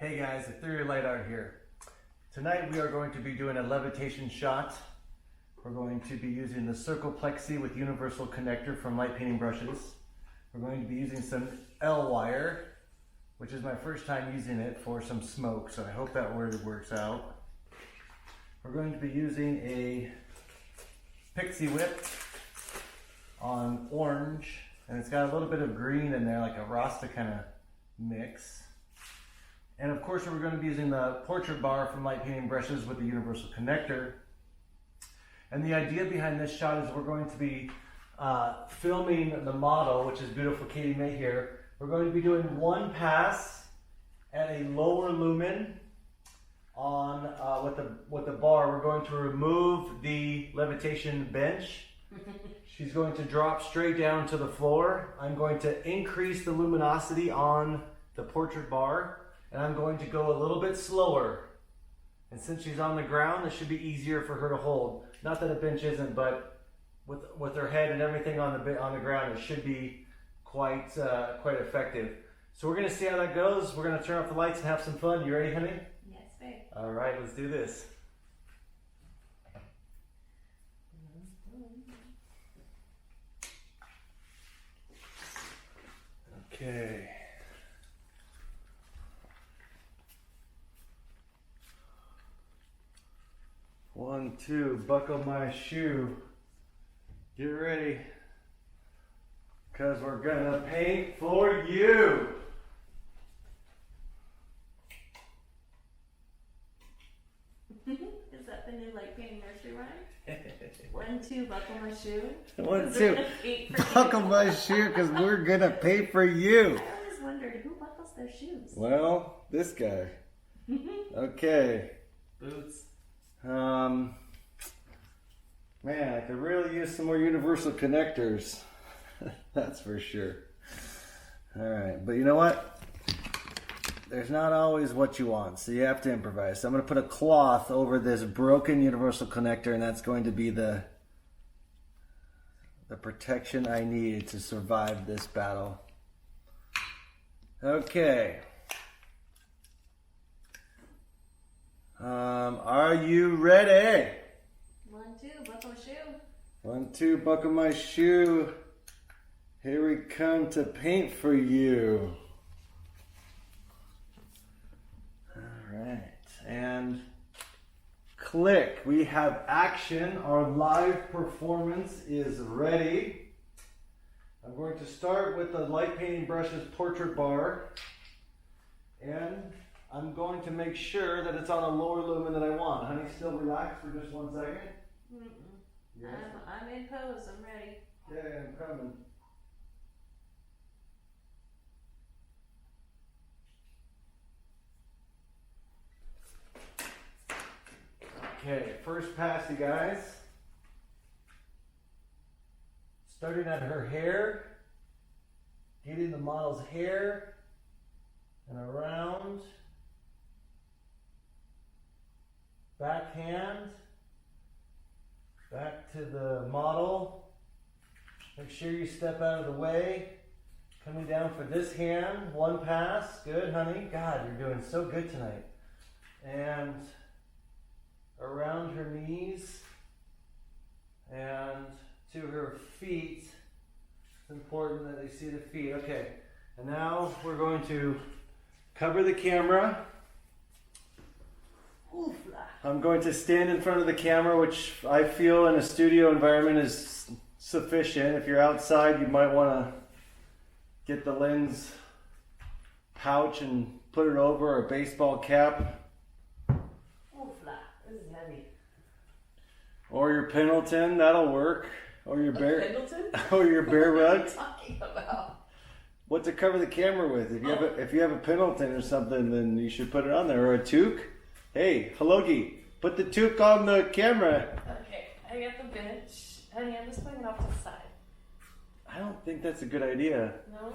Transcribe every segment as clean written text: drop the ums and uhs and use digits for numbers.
Hey guys, Ethereal Light Art here. Tonight we are going to be doing a levitation shot. We're going to be using the circle PiXIE with universal connector from light painting brushes. We're going to be using some L wire, which is my first time using it for some smoke, so I hope that word works out. We're going to be using a PiXIE whip on orange, and it's got a little bit of green in there, like a RASTA kind of mix. And of course we're going to be using the portrait bar from light painting brushes with the universal connector. And the idea behind this shot is we're going to be filming the model, which is beautiful Katie May here. We're going to be doing one pass at a lower lumen on with the bar. We're going to remove the levitation bench. She's going to drop straight down to the floor. I'm going to increase the luminosity on the portrait bar, and I'm going to go a little bit slower. And since she's on the ground, it should be easier for her to hold. Not that a bench isn't, but with her head and everything on the ground, it should be quite effective. So we're going to see how that goes. We're going to turn off the lights and have some fun. You ready, honey? Yes, babe. All right, let's do this. Okay. One, two, buckle my shoe. Get ready. Because we're gonna paint for you. Is that the new light painting nursery rhyme? 1, 2, buckle my shoe. 1, 2, buckle my shoe because we're gonna paint for you. I always wondered who buckles their shoes. Well, this guy. Okay. Boots. Man, I could really use some more universal connectors. That's for sure. All right, but you know what? There's not always what you want, so you have to improvise. So I'm going to put a cloth over this broken universal connector, and that's going to be the protection I need to survive this battle. Okay. Are you ready? 1, 2, buckle my shoe. 1, 2, buckle my shoe. Here we come to paint for you. All right, and click. We have action. Our live performance is ready. I'm going to start with the light painting brushes portrait bar, and I'm going to make sure that it's on a lower lumen that I want. Honey, still relax for just 1 second. Yes. I'm in pose. I'm ready. Okay, I'm coming. Okay, first pass, you guys. Starting at her hair, getting the model's hair and around. Backhand, back to the model. Make sure you step out of the way. Coming down for this hand, 1 pass. Good, honey. God, you're doing so good tonight. And around her knees and to her feet. It's important that they see the feet. Okay, and now we're going to cover the camera. I'm going to stand in front of the camera, which I feel in a studio environment is sufficient. If you're outside, you might want to get the lens pouch and put it over a baseball cap. This is heavy. Or your Pendleton, that'll work. Or your bear. Pendleton? Or your bear What are rug. you talking about? What to cover the camera with? If you have a Pendleton or something, then you should put it on there. Or a toque. Hey, Halogi, put the toque on the camera. Okay, I got the bench. Honey, I'm just putting it off to the side. I don't think that's a good idea. No?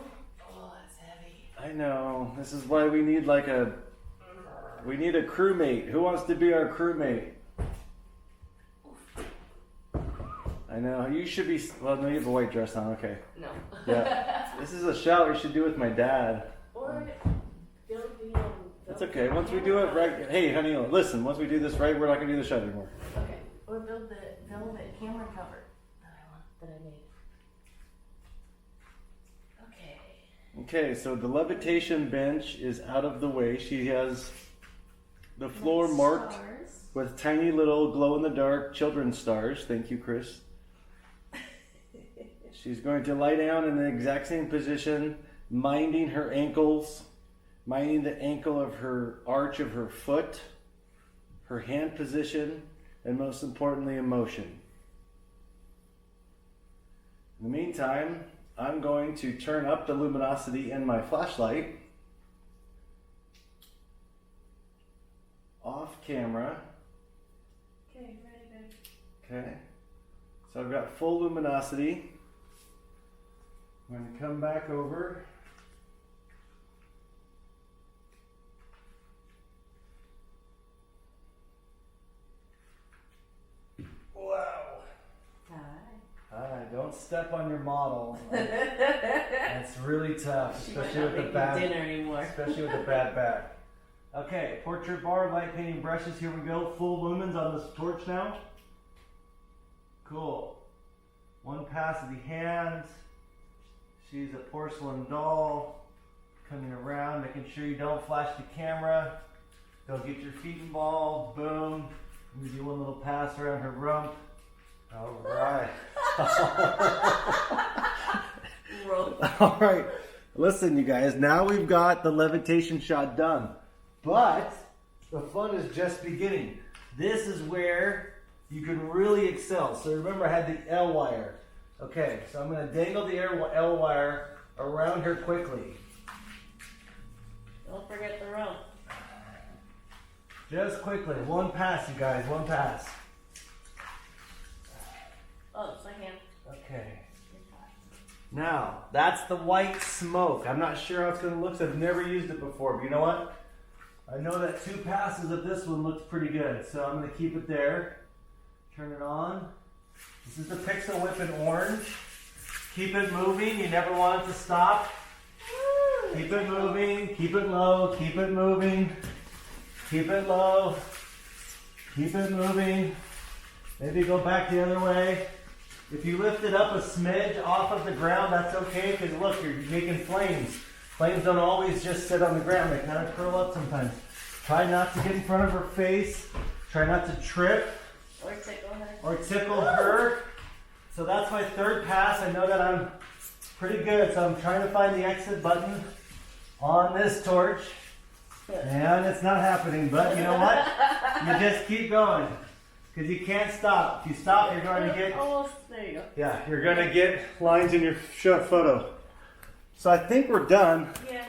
Oh, that's heavy. I know. This is why we need a crewmate. Who wants to be our crewmate? I know. You should be. Well, no, you have a white dress on. Okay. No. Yeah. This is a shot we should do with my dad. Or don't be on It's okay. Once we do it right, hey honey, listen. Once we do this right, we're not gonna do the shot anymore. Okay. Or build the velvet camera cover that I made. Okay. Okay, so the levitation bench is out of the way. She has the floor marked Stars. with tiny little glow-in-the-dark children's stars. Thank you, Chris. She's going to lie down in the exact same position, minding her ankles, minding the ankle of her arch of her foot, her hand position, and most importantly, emotion. In the meantime, I'm going to turn up the luminosity in my flashlight. Off camera. Okay, ready, babe. Okay. So I've got full luminosity. I'm going to come back over. Wow. Hi. Hi, don't step on your model. That's really tough, She might especially not with the make bad, you dinner anymore. especially with the bad back. Okay, portrait bar, light painting brushes. Here we go. Full lumens on this torch now. Cool. One pass of the hand. She's a porcelain doll. Coming around, making sure you don't flash the camera. Don't get your feet involved. Boom. Let me do one little pass around her rump. All right. All right. Listen, you guys. Now we've got the levitation shot done. But the fun is just beginning. This is where you can really excel. So remember, I had the L wire. Okay, so I'm going to dangle the L wire around her quickly. Don't forget the rope. Just quickly. One pass, you guys. One pass. Oh, it's my hand. Okay. Now, that's the white smoke. I'm not sure how it's going to look. I've never used it before. But you know what? I know that 2 passes of this one looks pretty good. So I'm going to keep it there. Turn it on. This is the PiXIE Whip in orange. Keep it moving. You never want it to stop. Keep it moving. Keep it low. Keep it moving. Keep it low. Keep it moving. Maybe go back the other way. If you lift it up a smidge off of the ground, that's okay, because look, you're making flames. Flames don't always just sit on the ground. They kind of curl up sometimes. Try not to get in front of her face. Try not to trip. Or tickle her. So that's my 3rd pass. I know that I'm pretty good, so I'm trying to find the exit button on this torch. And it's not happening, but you know what? You just keep going. Because you can't stop. If you stop, you're going to get... Almost, there you go. Yeah, you're going to get lines in your photo. So I think we're done. Yeah.